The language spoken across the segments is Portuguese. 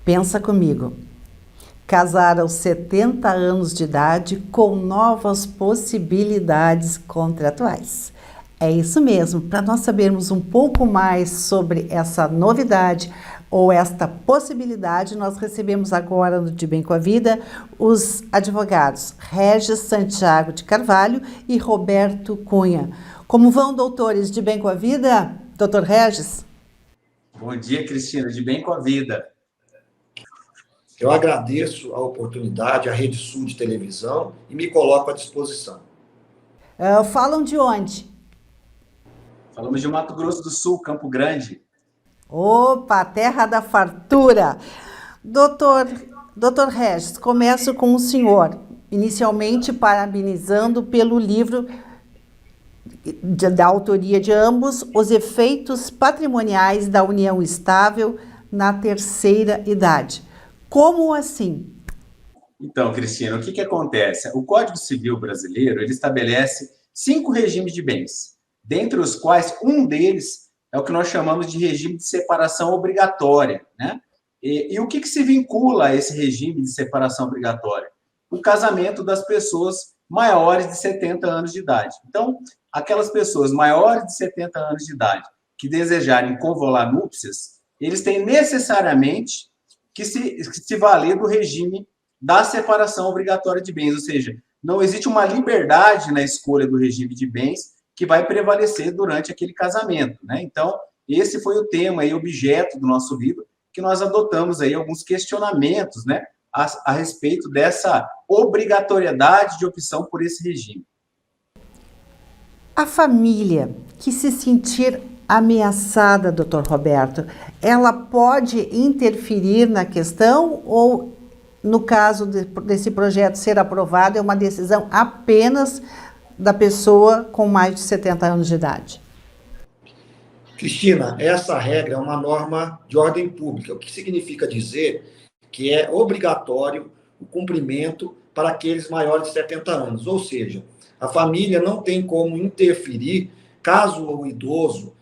Pensa comigo. Casar aos 70 anos de idade com novas possibilidades contratuais. É isso mesmo. Para nós sabermos um pouco mais sobre essa novidade ou esta possibilidade, nós recebemos agora no De Bem com a Vida os advogados Regis Santiago de Carvalho e Roberto Cunha. Como vão, doutores, de bem com a vida? Doutor Regis? Bom dia, Cristina, de bem com a vida. Eu agradeço a oportunidade, à Rede Sul de televisão e me coloco à disposição. Falam de onde? Falamos de Mato Grosso do Sul, Campo Grande. Opa, terra da fartura. Doutor Regis, começo com o senhor, inicialmente parabenizando pelo livro da autoria de ambos, Os Efeitos Patrimoniais da União Estável na Terceira Idade. Como assim? Então, Cristina, o que acontece? O Código Civil brasileiro, ele estabelece 5 regimes de bens, dentre os quais um deles é o que nós chamamos de regime de separação obrigatória, né? E o que se vincula a esse regime de separação obrigatória? O casamento das pessoas maiores de 70 anos de idade. Então, aquelas pessoas maiores de 70 anos de idade que desejarem convolar núpcias, eles têm necessariamente que se valer do regime da separação obrigatória de bens, ou seja, não existe uma liberdade na escolha do regime de bens que vai prevalecer durante aquele casamento, né? Então, esse foi o tema e objeto do nosso livro, que nós adotamos aí alguns questionamentos, né, a respeito dessa obrigatoriedade de opção por esse regime. A família que se sentir ameaçada, doutor Roberto, ela pode interferir na questão ou, no caso desse projeto ser aprovado, é uma decisão apenas da pessoa com mais de 70 anos de idade? Cristina, essa regra é uma norma de ordem pública, o que significa dizer que é obrigatório o cumprimento para aqueles maiores de 70 anos, ou seja, a família não tem como interferir caso o idoso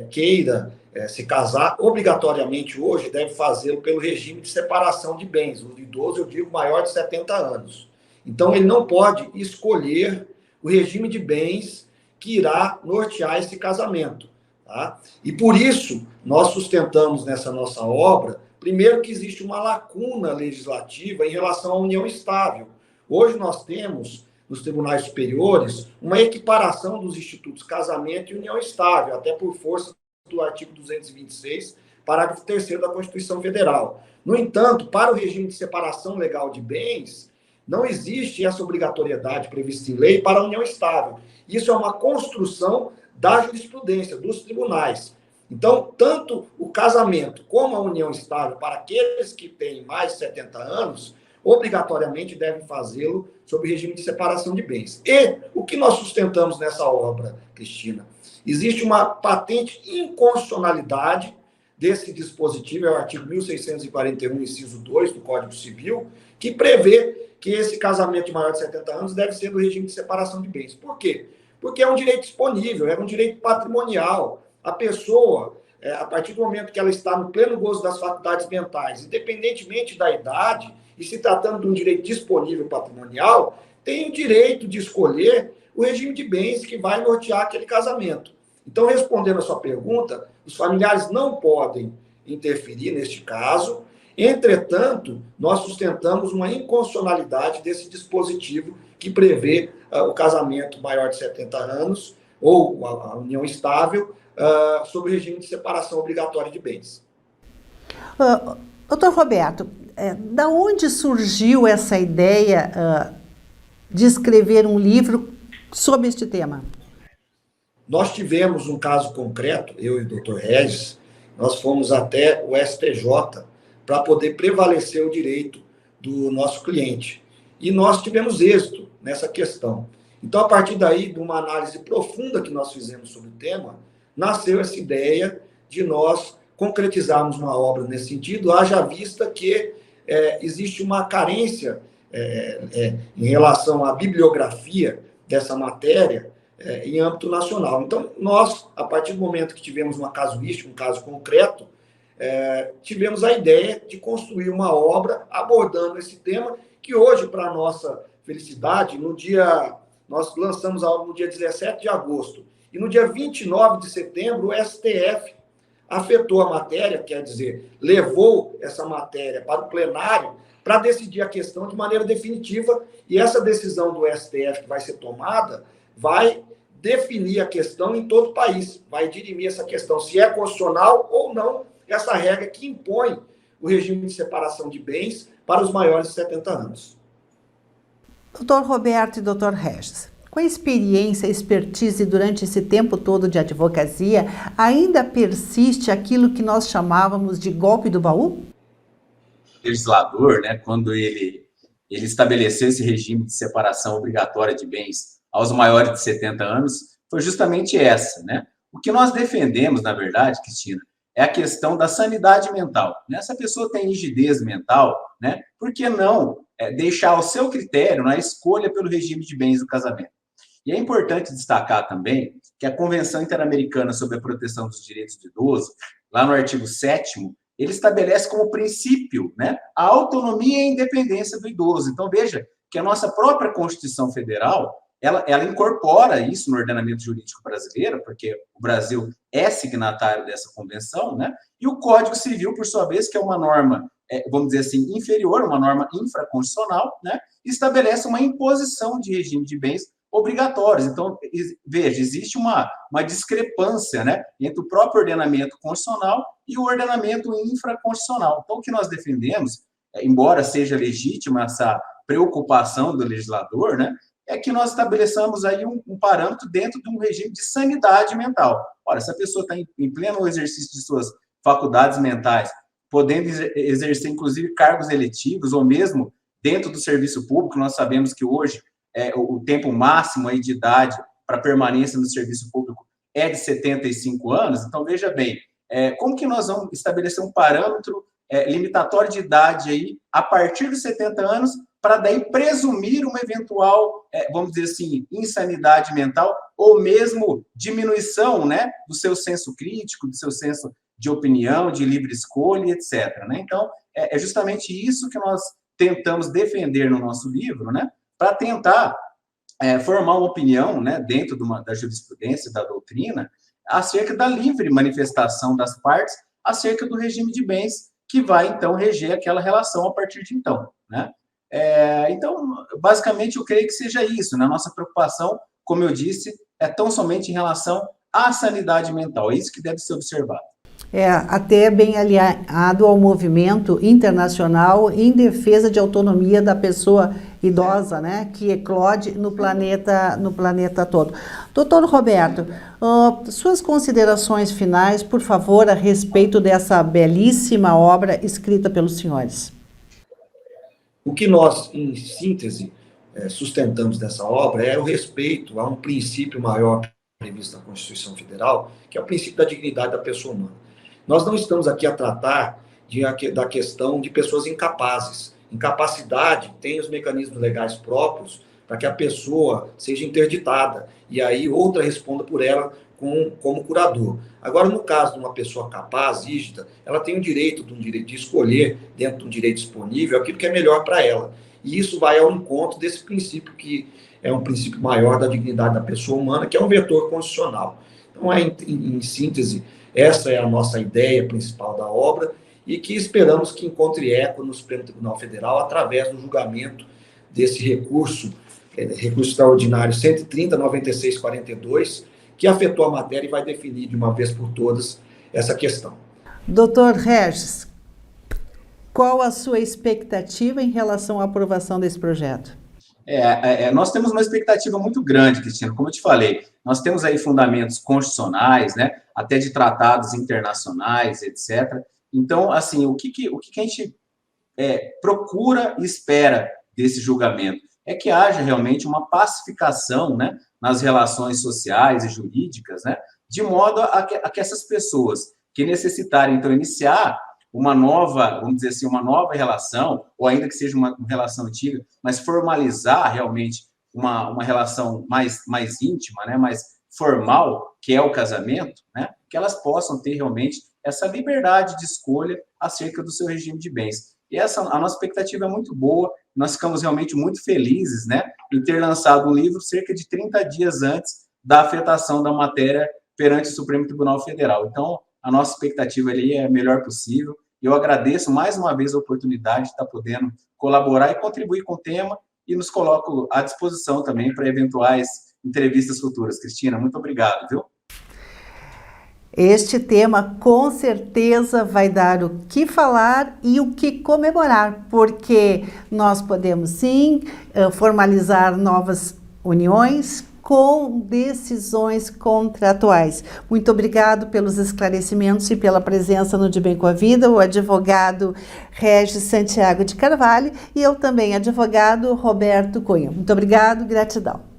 queira se casar, obrigatoriamente hoje deve fazê-lo pelo regime de separação de bens. O idoso, eu digo, maior de 70 anos. Então, ele não pode escolher o regime de bens que irá nortear esse casamento. Tá? E por isso, nós sustentamos nessa nossa obra, primeiro, que existe uma lacuna legislativa em relação à união estável. Hoje nós temos, nos tribunais superiores, uma equiparação dos institutos casamento e união estável, até por força do artigo 226, parágrafo 3º da Constituição Federal. No entanto, para o regime de separação legal de bens, não existe essa obrigatoriedade prevista em lei para a união estável. Isso é uma construção da jurisprudência, dos tribunais. Então, tanto o casamento como a união estável, para aqueles que têm mais de 70 anos, obrigatoriamente devem fazê-lo sob regime de separação de bens. E o que nós sustentamos nessa obra, Cristina? Existe uma patente inconstitucionalidade desse dispositivo, é o artigo 1641, inciso 2 do Código Civil, que prevê que esse casamento de maior de 70 anos deve ser do regime de separação de bens. Por quê? Porque é um direito disponível, é um direito patrimonial. A pessoa, a partir do momento que ela está no pleno gozo das faculdades mentais, independentemente da idade, e se tratando de um direito disponível patrimonial, tem o direito de escolher o regime de bens que vai nortear aquele casamento. Então, respondendo a sua pergunta, os familiares não podem interferir neste caso. Entretanto, nós sustentamos uma inconstitucionalidade desse dispositivo que prevê o casamento maior de 70 anos ou a união estável sob o regime de separação obrigatória de bens. Doutor Roberto, da onde surgiu essa ideia de escrever um livro sobre este tema? Nós tivemos um caso concreto, eu e o doutor Regis, nós fomos até o STJ para poder prevalecer o direito do nosso cliente. E nós tivemos êxito nessa questão. Então, a partir daí, de uma análise profunda que nós fizemos sobre o tema, nasceu essa ideia de nós concretizarmos uma obra nesse sentido, haja vista que existe uma carência em relação à bibliografia dessa matéria em âmbito nacional. Então, nós, a partir do momento que tivemos uma casuística, um caso concreto, tivemos a ideia de construir uma obra abordando esse tema, que hoje, para a nossa felicidade, nós lançamos a obra no dia 17 de agosto, e no dia 29 de setembro, o STF afetou a matéria, quer dizer, levou essa matéria para o plenário para decidir a questão de maneira definitiva, e essa decisão do STF que vai ser tomada vai definir a questão em todo o país, vai dirimir essa questão, se é constitucional ou não, essa regra que impõe o regime de separação de bens para os maiores de 70 anos. Doutor Roberto e doutor Regis, com a experiência e expertise durante esse tempo todo de advocacia, ainda persiste aquilo que nós chamávamos de golpe do baú? O legislador, né, quando ele estabeleceu esse regime de separação obrigatória de bens aos maiores de 70 anos, foi justamente essa, né? O que nós defendemos, na verdade, Cristina, é a questão da sanidade mental, né? Se a pessoa tem rigidez mental, né, por que não deixar ao seu critério na escolha pelo regime de bens do casamento? E é importante destacar também que a Convenção Interamericana sobre a Proteção dos Direitos do Idoso, lá no artigo 7º, ele estabelece como princípio, né, a autonomia e a independência do idoso. Então, veja que a nossa própria Constituição Federal, ela incorpora isso no ordenamento jurídico brasileiro, porque o Brasil é signatário dessa convenção, né? E o Código Civil, por sua vez, que é uma norma, vamos dizer assim, inferior, uma norma infraconstitucional, né? Estabelece uma imposição de regime de bens obrigatórios. Então, veja, existe uma discrepância, né, entre o próprio ordenamento constitucional e o ordenamento infraconstitucional. Então, o que nós defendemos, embora seja legítima essa preocupação do legislador, né, é que nós estabeleçamos aí um parâmetro dentro de um regime de sanidade mental. Ora, se a pessoa está em pleno exercício de suas faculdades mentais, podendo exercer, inclusive, cargos eletivos, ou mesmo dentro do serviço público, nós sabemos que hoje o tempo máximo aí de idade para permanência no serviço público é de 75 anos. Então, veja bem, como que nós vamos estabelecer um parâmetro limitatório de idade aí a partir dos 70 anos para daí presumir uma eventual, vamos dizer assim, insanidade mental ou mesmo diminuição, né, do seu senso crítico, do seu senso de opinião, de livre escolha, etc. Né? Então, é justamente isso que nós tentamos defender no nosso livro, né, para tentar formar uma opinião, né, dentro da jurisprudência, da doutrina, acerca da livre manifestação das partes, acerca do regime de bens que vai, então, reger aquela relação a partir de então, né? Então, basicamente, eu creio que seja isso, né? Nossa preocupação, como eu disse, é tão somente em relação à sanidade mental, é isso que deve ser observado. Até bem aliado ao movimento internacional em defesa de autonomia da pessoa idosa, né, que eclode no planeta todo. Doutor Roberto, suas considerações finais, por favor, a respeito dessa belíssima obra escrita pelos senhores. O que nós, em síntese, sustentamos dessa obra é o respeito a um princípio maior previsto na Constituição Federal, que é o princípio da dignidade da pessoa humana. Nós não estamos aqui a tratar da questão de pessoas incapazes. Incapacidade tem os mecanismos legais próprios para que a pessoa seja interditada e aí outra responda por ela como curador. Agora, no caso de uma pessoa capaz, rígida, ela tem o direito de escolher, dentro de um direito disponível, aquilo que é melhor para ela. E isso vai ao encontro desse princípio que é um princípio maior da dignidade da pessoa humana, que é um vetor constitucional. Então, em síntese, essa é a nossa ideia principal da obra e que esperamos que encontre eco no Supremo Tribunal Federal através do julgamento desse recurso extraordinário 130.9642, que afetou a matéria e vai definir de uma vez por todas essa questão. Doutor Regis, qual a sua expectativa em relação à aprovação desse projeto? Nós temos uma expectativa muito grande, Cristina, como eu te falei, nós temos aí fundamentos constitucionais, né, até de tratados internacionais, etc. Então, assim, o que a gente procura e espera desse julgamento? É que haja realmente uma pacificação, né, nas relações sociais e jurídicas, né, de modo a que essas pessoas que necessitarem, então, iniciar uma nova, vamos dizer assim, uma nova relação, ou ainda que seja uma relação antiga, mas formalizar realmente uma relação mais íntima, né, mais formal, que é o casamento, né, que elas possam ter realmente essa liberdade de escolha acerca do seu regime de bens. E a nossa expectativa é muito boa, nós ficamos realmente muito felizes, né, em ter lançado um livro cerca de 30 dias antes da afetação da matéria perante o Supremo Tribunal Federal. Então, a nossa expectativa ali é a melhor possível. Eu agradeço mais uma vez a oportunidade de estar podendo colaborar e contribuir com o tema e nos coloco à disposição também para eventuais entrevistas futuras. Cristina, muito obrigado, viu? Este tema com certeza vai dar o que falar e o que comemorar, porque nós podemos sim formalizar novas uniões com decisões contratuais. Muito obrigado pelos esclarecimentos e pela presença no De Bem com a Vida, o advogado Regis Santiago de Carvalho e eu também, advogado Roberto Cunha. Muito obrigado, gratidão.